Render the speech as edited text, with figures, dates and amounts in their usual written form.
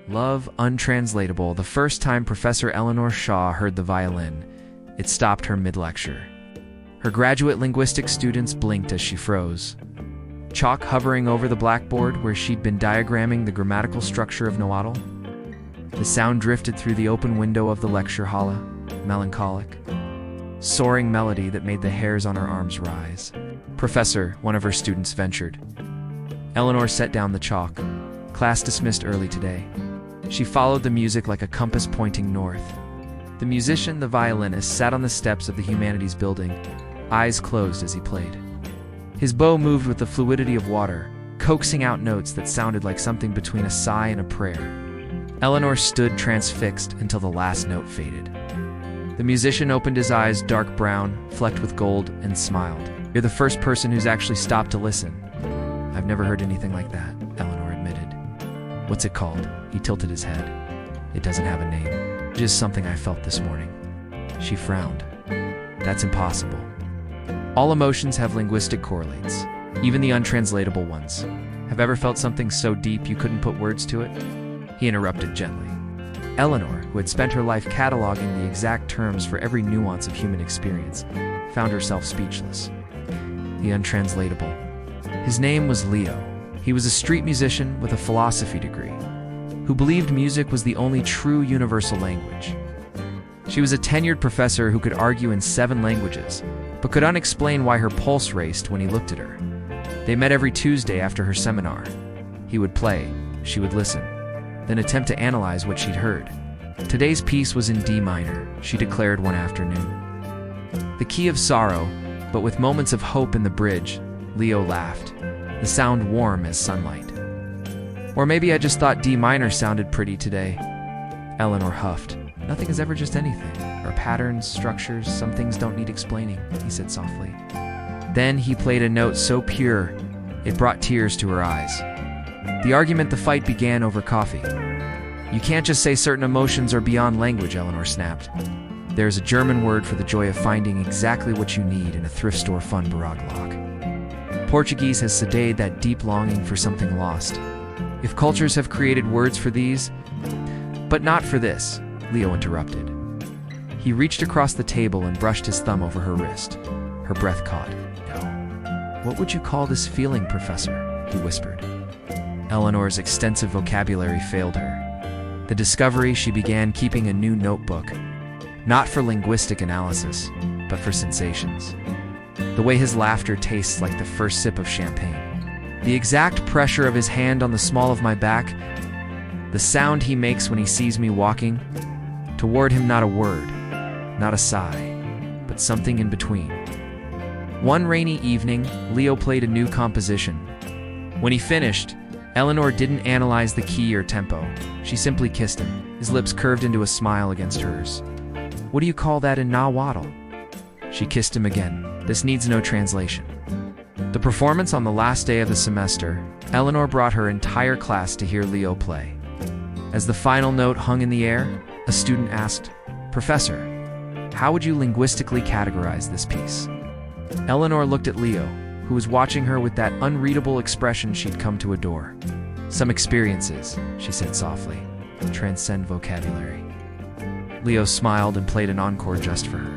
Love, Untranslatable. The first time Professor Eleanor Shaw heard the violin, it stopped her mid-lecture. Her graduate linguistics students blinked as she froze. Chalk hovering over the blackboard where she'd been diagramming the grammatical structure of Nahuatl. The sound drifted through the open window of the lecture hall, melancholic, soaring melody that made the hairs on her arms rise. "Professor," one of her students ventured. Eleanor set down the chalk. Class dismissed early today. She followed the music like a compass pointing north. The musician, the violinist, sat on the steps of the humanities building, eyes closed as he played. His bow moved with the fluidity of water, coaxing out notes that sounded like something between a sigh and a prayer. Eleanor stood transfixed until the last note faded. The musician opened his eyes, dark brown, flecked with gold, and smiled. "You're the first person who's actually stopped to listen." "I've never heard anything like that," Eleanor admitted. "What's it called?" He tilted his head. "It doesn't have a name. Just something I felt this morning." She frowned. "That's impossible. All emotions have linguistic correlates, even the untranslatable ones. Have ever felt something so deep you couldn't put words to it?" He interrupted gently. Eleanor, who had spent her life cataloging the exact terms for every nuance of human experience, found herself speechless. The untranslatable. His name was Leo. He was a street musician with a philosophy degree, who believed music was the only true universal language. She was a tenured professor who could argue in 7 languages, but could unexplain why her pulse raced when he looked at her. They met every Tuesday after her seminar. He would play, she would listen, then attempt to analyze what she'd heard. Today's piece was in D minor, she declared one afternoon. The key of sorrow, but with moments of hope in the bridge. Leo laughed, the sound warm as sunlight. "Or maybe I just thought D minor sounded pretty today." Eleanor huffed. "Nothing is ever just anything. Or patterns, structures, some things don't need explaining," he said softly. Then he played a note so pure, it brought tears to her eyes. The argument, the fight began over coffee. "You can't just say certain emotions are beyond language," Eleanor snapped. "There's a German word for the joy of finding exactly what you need in a thrift store fun baraglock. Portuguese has sedated that deep longing for something lost. If cultures have created words for these, but not for this," Leo interrupted. He reached across the table and brushed his thumb over her wrist. Her breath caught. "No. What would you call this feeling, Professor?" he whispered. Eleanor's extensive vocabulary failed her. The discovery, she began keeping a new notebook, not for linguistic analysis, but for sensations. The way his laughter tastes like the first sip of champagne. The exact pressure of his hand on the small of my back. The sound he makes when he sees me walking. Toward him, not a word, not a sigh, but something in between. One rainy evening, Leo played a new composition. When he finished, Eleanor didn't analyze the key or tempo. She simply kissed him, his lips curved into a smile against hers. "What do you call that in Nahuatl?" She kissed him again. This needs no translation. The performance on the last day of the semester, Eleanor brought her entire class to hear Leo play. As the final note hung in the air, a student asked, "Professor, how would you linguistically categorize this piece?" Eleanor looked at Leo, who was watching her with that unreadable expression she'd come to adore. "Some experiences," she said softly, "transcend vocabulary." Leo smiled and played an encore just for her.